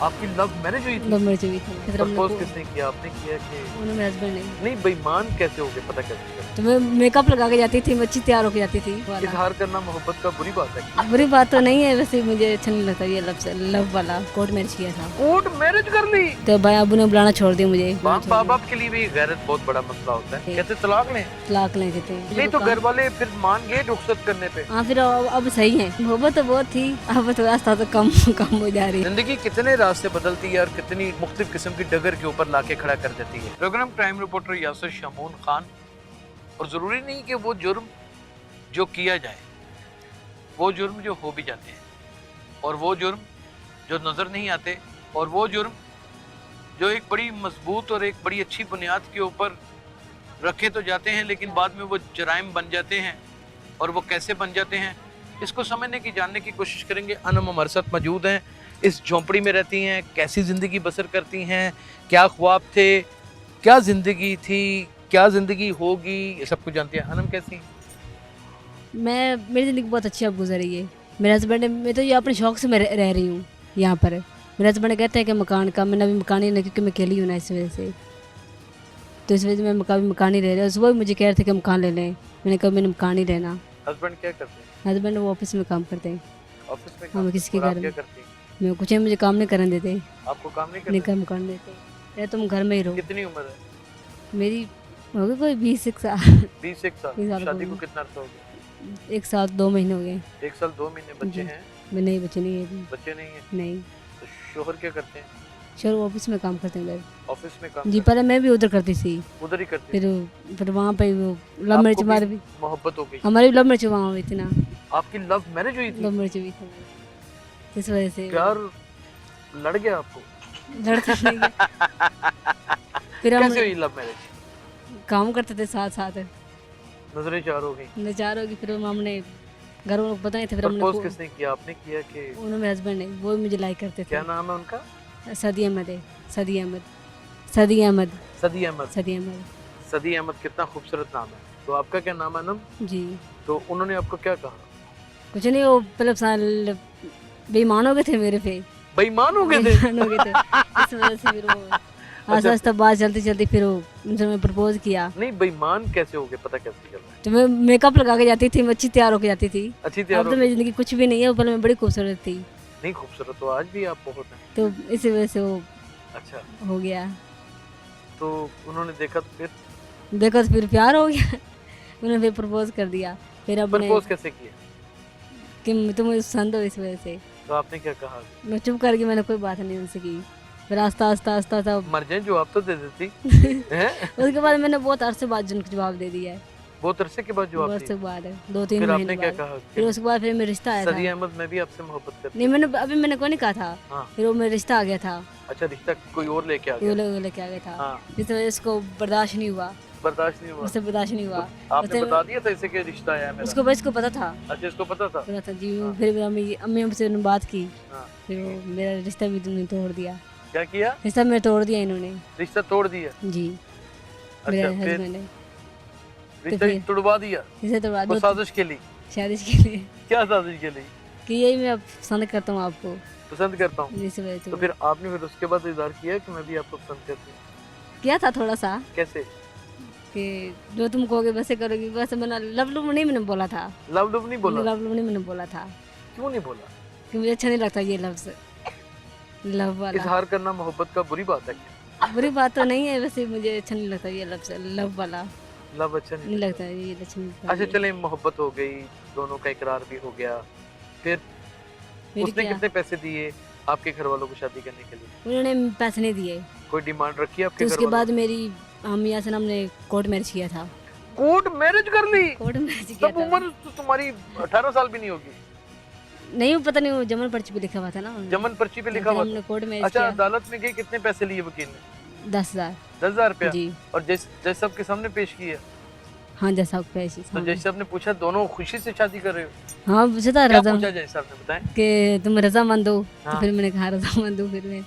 आपकी love marriage हुई थी? लव मैरिज हुई थी। फिर हमने प्रपोज किसने किया, आपने किया कि उन्होंने मेरे हस्बैंड ने। नहीं? बेईमान कैसे हो गए, पता कैसे चला? तो मैं मेकअप लगा के जाती थी, मैं अच्छी तैयार होके जाती थी वाला। इजहार करना मोहब्बत का बुरी बात है? बुरी बात तो नहीं है, वैसे मुझे अच्छा नहीं लगता ये लव वाला। कोर्ट मैरिज किया था कोर्ट मैरिज कर ली? तो भाई अबू ने बुलाना छोड़ दिया मुझे। माँ बाप के लिए भी गैरत बहुत बड़ा मसला होता है। कहते तलाक लें? तलाक लेके थे। नहीं तो घर वाले फिर मान गए रुखसत करने पे? हाँ फिर अब सही है। मोहब्बत तो बहुत थी, अब तो रास्ता तो कम कम हो जा रही है। जिंदगी कितने रास्ते बदलती है और कितनी मुख्तलिफ किस्म की डगर के ऊपर लाके खड़ा कर देती है। Program crime reporter Yasir Shamoon Khan. और जरूरी नहीं कि वो जुर्म जो किया जाए, वो जुर्म जो हो भी जाते हैं, और वो जुर्म जो नजर नहीं आते, और वो जुर्म जो एक बड़ी मजबूत और एक बड़ी अच्छी बुनियाद के ऊपर रखे तो जाते हैं, लेकिन बाद में वो जराइम बन जाते हैं। और वो कैसे बन जाते हैं, इसको समझने की, जानने की कोशिश करेंगे। अनम हमारे साथ मौजूद हैं, इस झोंपड़ी में रहती हैं, कैसी ज़िंदगी बसर करती हैं, क्या ख्वाब थे, क्या ज़िंदगी थी, क्या ज़िंदगी होगी, ये सब कुछ जानती हैं। अनम कैसी हैं? मेरी ज़िंदगी बहुत अच्छी अब गुजरी है। मेरे हस्बैंड, मैं तो ये अपने शौक से मैं रह रही हूँ यहाँ पर। मेरे हस्बैंड कहते हैं कि मकान का, मैंने अभी मकान ही नहीं, क्योंकि मैं अकेली हूँ ना, इस वजह से। तो इस वजह से मैं मकान ही रह रही हूँ। सुबह भी मुझे कह रहे थे कि मकान ले लें, मैंने कहा मैंने मकान ही लेना। हस्बैंड क्या करते हैं? हस्बैंड वो ऑफिस में काम करते हैं। ऑफिस में हाँ, काम? किसी के और आप घर क्या में। करती हैं? मैं कुछ नहीं, मुझे काम नहीं करने देते, आपको काम नहीं नहीं करना? काम करने देते। यार तुम घर में ही रहो। कितनी उम्र है? मेरी होगी कोई 20 साल। 20 साल। 20 साल शादी हो को गए। कितना अर्सा हो गया? 1 साल 2 महीने हो गए। 1 साल 2 महीने। बच्चे जी। हैं? मैं नहीं, बच्चे नहीं है अभी। बच्चे नहीं है? नहीं, तो शोहर क्या करते हैं? चलो ऑफिस में काम करते हैं उधर। ऑफिस में काम जी, करते पहले मैं भी उधर करती थी। हैं? उधर ही करते हैं? फिर वहाँ पे वो लव आपको मैरिज भी हमारी भी मोहब्बत हो गई? हमारी भी लव मैरिज वहाँ हुई थी ना। आपकी लव मैरिज हुई थी? लव मैरिज हुई थी हमारी। इस वजह से प्यार लड़ गया आपको? लड़का नहीं गया। फिर हम कैसे हुई लव मैरिज? काम करते थे साथ साथ, नजरें चार हो गई? नचार होगी। फिर हमने घर वालों को पता नहीं था, फिर प्रपोज हमने किसने किया, आपने किया कि? उन्होंने, मेरे हस्बैंड ने, वो भी मुझे लाइक करते क्या थे। नाम है उनका? सदी अहमद है। सदी अहमद। सदी अहमद। सदी अहमद। सदी अहमद सदी अहमद कितना खूबसूरत नाम है। तो आपका क्या नाम है? अनम। जी। तो उन्होंने आपको क्या कहा? कुछ नहीं, वो पहले साल बेईमान हो गए थे मेरे पे। बेईमान हो गए थे? बेईमान हो गए थे, इस वजह से फिर वो आस्ता आस्ता बात चलती चलती फिर वो उनसे मैं प्रपोज किया। नहीं, बेईमान कैसे हो गए, पता कैसे चल रहा है? तो मैं मेकअप लगा के जाती थी, मैं अच्छी तैयार होके जाती थी। अच्छी तैयार अब हो तो गई? मेरी ज़िंदगी कुछ भी नहीं है, पहले मैं बड़ी खूबसूरत थी। नहीं, खूबसूरत तो आज भी आप बहुत हैं। तो इसी वजह से वो अच्छा, हो गया। तो उन्होंने देखा तो फिर देखो तो फिर प्यार हो गया। उन्होंने फिर प्रपोज कर दिया। फिर अब प्रपोज कैसे किया? कि तुम मुझे पसंद हो, इस वजह से तो आपने क्या कहा? मैं चुप कर गई, मैंने कोई बात नहीं उनसे की। फिर आस्ता आस्ता आस्ता आस्ता मर जाए जो आप तो दे देती हैं? उसके बाद मैंने बहुत अरसे बाद उनको जवाब दे दिया है। बहुत अरसे के बाद जवाब बहुत दिया? से बाद है, 2-3 फिर महीने आपने क्या बाद। कहा? फिर उसके बाद फिर मेरा रिश्ता आया सदी था। अहमद, मैं भी आपसे मोहब्बत करती नहीं, मैंने कोई नहीं कहा था। हाँ। फिर वो मेरा रिश्ता आ गया था। अच्छा, रिश्ता कोई और लेके आ वो गया? लेके आ गया था। हाँ। जिस वजह से उसको बर्दाश्त नहीं हुआ, बर्दाश्त नहीं हुआ? उससे बर्दाश्त नहीं हुआ। आपने उसने- बता दिया था इसे कि रिश्ता आया है मेरा? उसको बस को पता था। अच्छा, इसको पता था? पता था जी। हाँ। फिर अम्मी हमसे उन्होंने बात की। हाँ। फिर वो मेरा रिश्ता भी तुमने तोड़ दिया। क्या किया? रिश्ता मेरा तोड़ दिया इन्होंने। रिश्ता तोड़ दिया? जी, अच्छा, मेरे फिर हस्बैंड ने रिश्ता ही फिर- तुड़वा दिया? रिश्ता तोड़वा वो दो साजिश के लिए? शादी के लिए। क्या साजिश के लिए? कि यही मैं अब पसंद करता हूँ आपको, पसंद करता हूँ? इस वजह से तो फिर आपने फिर उसके बाद इजहार किया कि मैं भी आपको पसंद करती हूँ? किया था थोड़ा सा, कैसे? कि जो तुम कहोगे वैसे करोगी। वैसे मैंने लव लव नहीं मैंने बोला था। लव लव नहीं बोला? लव लव नहीं मैंने बोला था, क्यों नहीं बोला? कि मुझे अच्छा नहीं लगता ये लफ्ज लव वाला। इजहार करना मोहब्बत का बुरी बात है क्या? बुरी बात तो नहीं है, वैसे मुझे अच्छा नहीं लगता ये लफ्ज लव वाला, लव अच्छा नहीं नहीं लगता ये अच्छा नहीं लगता। अच्छा, चले मोहब्बत हो गई, दोनों का इकरार भी हो गया, फिर फिर उसने क्या? कितने पैसे दिए आपके घर वालों को शादी करने के लिए? उन्होंने पैसे नहीं दिए। कोई डिमांड रखी आपके तो घर उसके वालों बाद मेरी अम्मी से हमने कोर्ट मैरिज किया था। ने? कोर्ट मैरिज कर ली? कोर्ट मैरिज किया तब था। उम्र तो तुम्हारी 18 साल भी नहीं होगी? नहीं, पता नहीं, वो जमन पर्ची पे लिखा हुआ था ना उन्होंने। जमन पर्ची पे तो लिखा फिर हुआ हमने था? कोर्ट मैरिज अच्छा, किया। अदालत में गए, कितने पैसे लिए वकील ने? 10,000 10,000 रुपया? जी। और जज साहब के सामने पेश किया? हाँ, जैसा पैसे तो जज साहब ने पूछा दोनों खुशी से शादी कर रहे हो? हाँ पूछा था क्या रजा पूछा जज साहब ने, बताएं? कि तुम रजामंद हो। हाँ। तो फिर मैंने कहा रजामंद हूँ। फिर मैं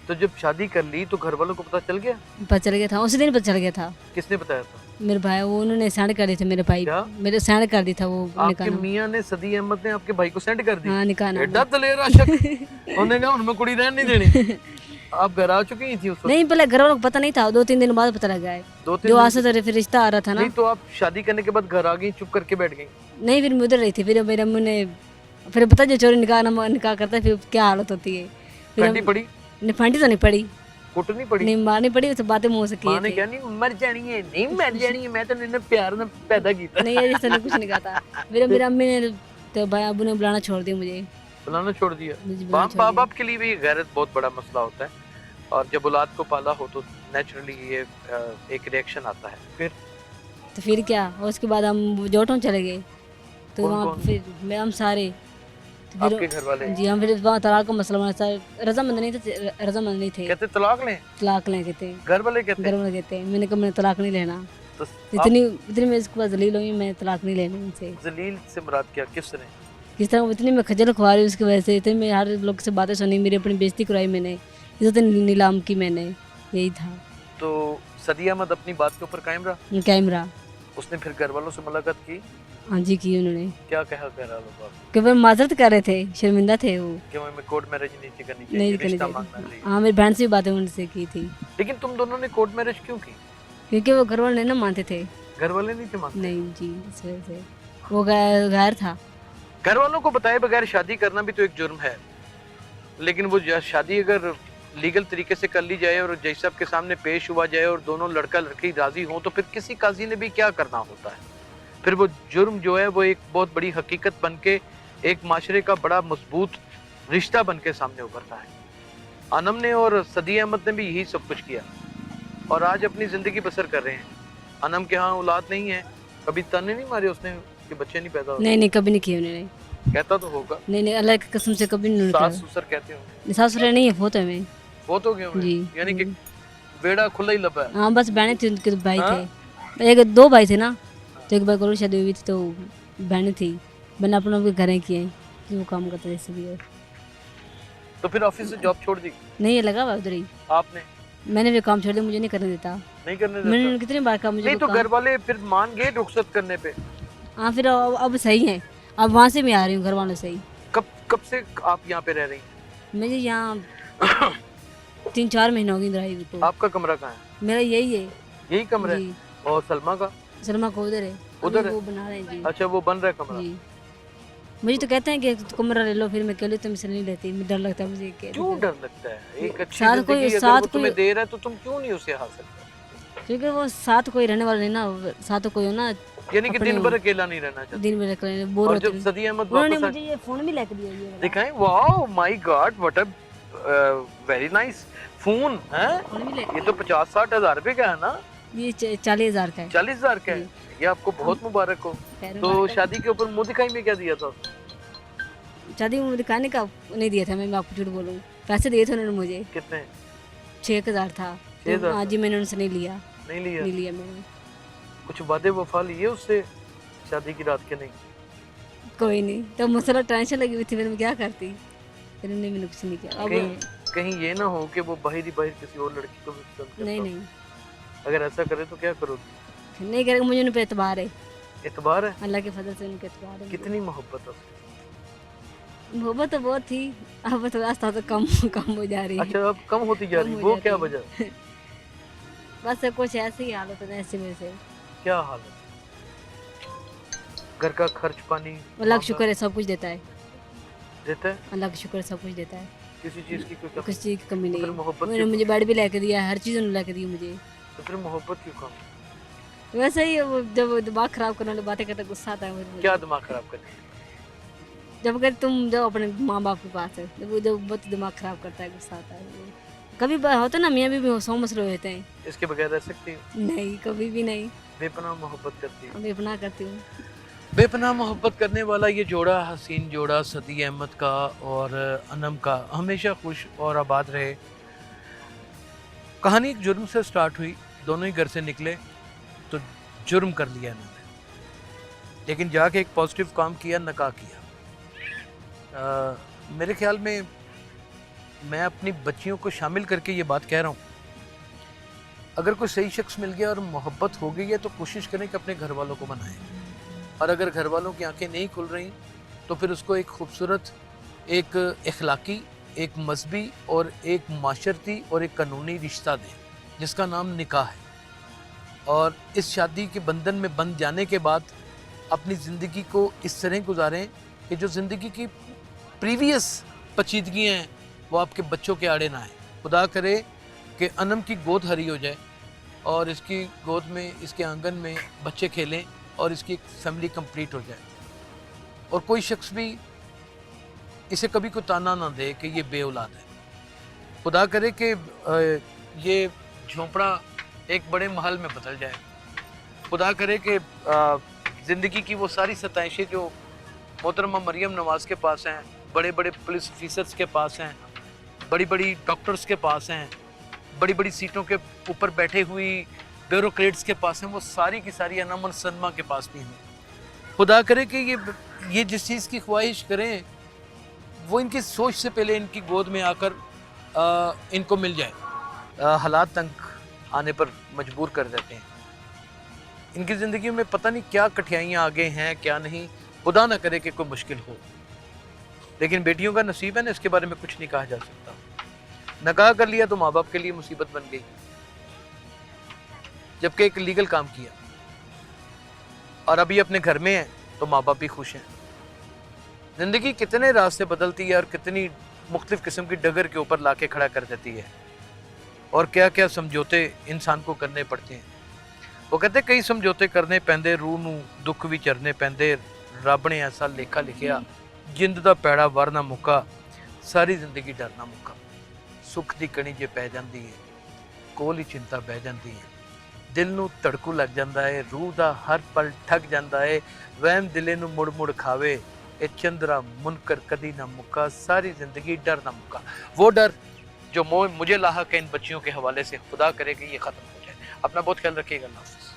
तो जब शादी कर ली तो घर वालों को पता चल गया? पता चल गया था, उसी दिन पता चल गया था। किसने बताया था? मेरे भाई वो उन्होंने सेंड कर दी थे मेरे भाई, क्या? मेरे सेंड कर दी था वो आपके निकाह। मियां ने, सदी अहमद ने आपके भाई को सेंड कर दी? हाँ निकाह एडा दलेर आशिक। उन्होंने कहा उनमें कुड़ी रहने नहीं देनी। आप घर आ चुकी ही थी उस वक्त? नहीं, पहले घर वालों को पता नहीं था, 2-3 दिन बाद पता लगा है। 2-3 जो दिन आशा था फिर रिश्ता आ रहा था ना। नहीं तो आप शादी करने के बाद घर आ गई, चुप करके बैठ गई? नहीं, फिर मैं उधर रही थी, फिर मेरे अम्मू ने फिर पता जो चोरी निकाह करता है फिर क्या हालत होती है। फिर फंटी पड़ी? फांटी तो नहीं पड़ी, कुटनी पड़ी? नहीं मारनी पड़ी, तो बातें मुंह से मां ने की क्या नहीं मर जानी है, नहीं मर जानी है, मैं तो इन्हें प्यार में पैदा किया। नहीं, ऐसा नहीं, कुछ नहीं कहा था। मेरे अम्मी ने तो भाई अबू ने बुलाना छोड़ दिया मुझे, बुलाना छोड़ दिया? मुझे बुलाना छोड़ माँ दिया। बाप के लिए भी ये गैरत बहुत बड़ा मसला होता है, और जब औलाद को पाला हो तो नेचुरली ये एक रिएक्शन आता है। फिर क्या, और उसके बाद हम जोटों चले गए, तो कौन वहाँ कौन? फिर मैं हम सारे, तो आपके घर वाले? जी हम फिर वहाँ तलाक का मसला बना था। रजामंद नहीं थे, रजामंद नहीं थे, कहते तलाक लें? तलाक लें कहते, घर वाले कहते? घर वाले कहते। मैंने कहा मैंने तलाक नहीं लेना, तो इतनी इतनी मैं इसके पास जलील हुई, मैं तलाक नहीं लेनी उनसे। जलील से मुराद क्या, किसने? किस तरह इतनी मैं खजल खुआ रही उसकी वजह से, इतनी मैं हर लोग से बातें सुनी, मेरी अपनी बेइज्जती कराई मैंने, इज्जत नीलाम की मैंने, यही था। तो सदी अहमद अपनी बात के ऊपर कायम रहा? कैमरा, उसने फिर घर वालों से मुलाकात की? हाँ जी की उन्होंने। क्या कहा घर वालों को? कि वो माजरत कर रहे थे, शर्मिंदा थे वो, कि मैं कोर्ट मैरिज नहीं करनी नहीं चाहिए, करनी रिश्ता चाहिए। मांगना चाहिए। हाँ, मेरी बहन से भी बातें उनसे की थी, लेकिन तुम दोनों ने कोर्ट मैरिज क्यों की? क्योंकि वो घर वाले ना मानते थे। घर वाले नहीं थे मानते? नहीं जी, इस वजह से वो गैर था। घर वालों को बताए बगैर शादी करना भी तो एक जुर्म है, लेकिन वो शादी अगर लीगल तरीके से कर ली जाए और जज साहब के सामने पेश हुआ जाए और दोनों लड़का लड़की राजी हों, तो फिर किसी काजी ने भी क्या करना होता है। फिर वो जुर्म जो है वो एक बहुत बड़ी हकीकत बन के, एक माशरे का बड़ा मजबूत रिश्ता बन के सामने उभरता है। अनम ने और सदी अहमद ने भी यही सब कुछ किया और आज अपनी जिंदगी बसर कर रहे हैं। अनम के यहाँ औलाद नहीं है, कभी ताने नहीं मारे उसने कि बच्चे नहीं पैदा होते? नहीं, कभी नहीं किए उन्होंने। कहता तो होगा। नहीं, अल्लाह की कसम से कभी नहीं सास किया। ससुर कहते होंगे। सास ससुर नहीं है, फोतो है में। वो तो क्यों है? जी। यानी कि बेड़ा खुला ही लबा है। हाँ, बस बहनें थी, उनके तो भाई हाँ? थे, एक 2 भाई थे ना, तो एक भाई को शादी हुई थी तो बहनें थी, मैंने अपने अपने घर किए कि वो काम करता जैसे भी है। तो फिर ऑफिस से जॉब छोड़ दी नहीं, ये लगा हुआ उधर ही, आपने? मैंने भी काम छोड़ दिया, मुझे नहीं करने देता। नहीं करने मैंने देता? उन्हें कितनी बार कहा मुझे नहीं तो काम। घर वाले फिर मान गए रुखसत करने पे? हाँ, फिर अब सही है, अब वहाँ से मैं आ रही हूँ घर वालों से ही। कब से आप यहाँ पे रह रही हैं? मुझे यहाँ 3-4 महीने हो गए इधर आई हुई को। आपका कमरा कहाँ है? मेरा यही है यही कमरा है? जी। और सलमा का? सलमा को उधर है, उधर अभी है? वो बना रहे हैं जी। अच्छा, वो बन रहा है कमरा? जी, मुझे तो कहते हैं कि कमरा ले लो, फिर मैं कह ली तो मुझसे नहीं लेती, मुझे डर लगता है मुझे क्यों डर लगता है? एक अच्छी साथ जिंदगी कोई- अगर साथ वो कोई- तुम्हें दे रहा है तो तुम क्यों नहीं उसे हासिल करते? क्योंकि वो साथ कोई रहने वाला नहीं ना, साथ कोई हो ना, यानी कि अपने दिन भर अकेला नहीं रहना चाहते? दिन में रहकर बोर और होते जब सदी अहमद उन्होंने वापस मुझे ये फोन भी लेके दिया, ये वाला दिखाएं, wow my God, what a very nice phone है। फोन भी लेके, ये तो 50-60 हजार रुपए का है ना? ये 40,000 का है। 40,000 का है? ये आपको बहुत मुबारक हो। खैर, तो शादी के ऊपर मुंह दिखाई में क्या दिया था? शादी में दिखाने का नहीं दिया था, मैं आपको झूठ बोलूँ, पैसे दिए थे उन्होंने मुझे, कितने? 6,000 था। 6,000 तो आज ही मैंने उनसे नहीं लिया, नहीं लिया? नहीं लिया मैंने। कुछ वादे वफा लिए उससे शादी की रात के? नहीं। कोई नहीं, तो मसला टेंशन लगी हुई थी, फिर मैं क्या करती, फिर मैंने कुछ नहीं किया। कहीं अब कहीं ये ना हो कि वो बाहर ही बाहर किसी और लड़की को भी पसंद करता नहीं हो। नहीं अगर ऐसा करे तो क्या करोगी? नहीं करेगा, मुझे उन पे एतबार है, एतबार है? अल्लाह के फजल से उनके एतबार है। कितनी मोहब्बत है उससे? मोहब्बत तो बहुत थी, अब तो रास्ता तो कम कम हो जा रही है। अच्छा, अब कम होती जा कम रही, हो वो जाती क्या है। वजह? बस कुछ ऐसी ही हालत है, ऐसी वजह से। क्या हालत? घर का खर्च पानी अल्लाह का शुक्र है, सब कुछ देता है, देता है? अल्लाह का शुक्र है, सब कुछ देता है, किसी चीज की कोई कमी? किसी चीज़ की कमी नहीं फिर है। मोहब्बत उन्होंने क्यों? मुझे बेड भी लेके दिया है, हर चीज़ उन्होंने लेके दी मुझे। तो फिर मोहब्बत क्यों कम? वैसे ही वो जब वो दिमाग खराब करने वाली बातें करते गुस्सा आता है मुझे। क्या दिमाग खराब करने? जब अगर तुम जब अपने माँ बाप के पास है, जब वो जब बहुत दिमाग खराब करता है, गुस्सा आता है। कभी होता ना, मियाँ भी 100 मसले होते हैं। इसके बगैर रह सकती हूँ? नहीं, कभी भी नहीं, बेपनाह मोहब्बत करती हूँ। मैं अपना करती हूँ। बेपनाह मोहब्बत करने वाला ये जोड़ा, हसीन जोड़ा सदी अहमद का और अनम का, हमेशा खुश और आबाद रहे। कहानी एक जुर्म से स्टार्ट हुई, दोनों ही घर से निकले तो जुर्म कर लिया इन्होंने, लेकिन जाके एक पॉजिटिव काम किया, निकाह किया। मेरे ख्याल में मैं अपनी बच्चियों को शामिल करके ये बात कह रहा हूँ, अगर कोई सही शख्स मिल गया और मोहब्बत हो गई है तो कोशिश करें कि अपने घर वालों को बनाएं। और अगर घर वालों की आंखें नहीं खुल रही तो फिर उसको एक खूबसूरत, एक इखलाकी, एक मजहबी और एक माशरती और एक कानूनी रिश्ता दें जिसका नाम निकाह है। और इस शादी के बंधन में बंध जाने के बाद अपनी ज़िंदगी को इस तरह गुजारें कि जो ज़िंदगी की प्रीवियस पचीदगियाँ हैं वो आपके बच्चों के आड़े ना आए। खुदा करे कि अनम की गोद हरी हो जाए और इसकी गोद में, इसके आंगन में बच्चे खेलें और इसकी एक फैमिली कंप्लीट हो जाए। और कोई शख्स भी इसे कभी कोई ताना ना दे कि ये बेऔलाद है। खुदा करे कि ये झोंपड़ा एक बड़े महल में बदल जाए। खुदा करे कि ज़िंदगी की वो सारी सताइशें जो मोहतरमा मरियम नवाज़ के पास हैं, बड़े बड़े पुलिस ऑफिसर्स के पास हैं, बड़ी बड़ी डॉक्टर्स के पास हैं, बड़ी बड़ी सीटों के ऊपर बैठे हुई ब्यूरोक्रेट्स के पास हैं, वो सारी की सारी अनम और सनमा के पास भी हैं। खुदा करे कि ये जिस चीज़ की ख्वाहिश करें वो इनकी सोच से पहले इनकी गोद में आकर इनको मिल जाए। हालात तंग आने पर मजबूर कर देते हैं। इनकी ज़िंदगी में पता नहीं क्या कठिनाइयाँ आगे हैं, क्या नहीं। खुदा ना करे कि कोई मुश्किल हो, लेकिन बेटियों का नसीब है ना, इसके बारे में कुछ नहीं कहा जा सकता। नकाह कर लिया तो माँ बाप के लिए मुसीबत बन गई, जबकि एक लीगल काम किया, और अभी अपने घर में है तो माँ बाप भी खुश हैं। ज़िंदगी कितने रास्ते बदलती है और कितनी मुख्तलिफ किस्म की डगर के ऊपर लाके खड़ा कर देती है, और क्या क्या समझौते इंसान को करने पड़ते हैं। वो कहते कई समझौते करने पैंदे, रूह नूं दुख भी चरने पैंदे, रब ने ऐसा लेखा लिखिया, जिंद दा पैड़ा वर ना मुक्का, सारी जिंदगी डर ना मुक्का। सुख दी कणी जे पै जांदी है, कोल ही चिंता बह जांदी है, दिल नूं धड़कू लग जांदा है, रूह दा हर पल ठग जांदा है, वहम दिले नूं मुड़ मुड़ खावे, ए चंद्रा मुनकर कदी ना मुक्का, सारी जिंदगी डर ना मुक्का। वो डर जो मुझे लाहक है इन बच्चियों के हवाले से, खुदा करे कि ये ख़त्म हो जाए। अपना बहुत ख्याल रखिएगा। अल्लाह हाफ़िज़।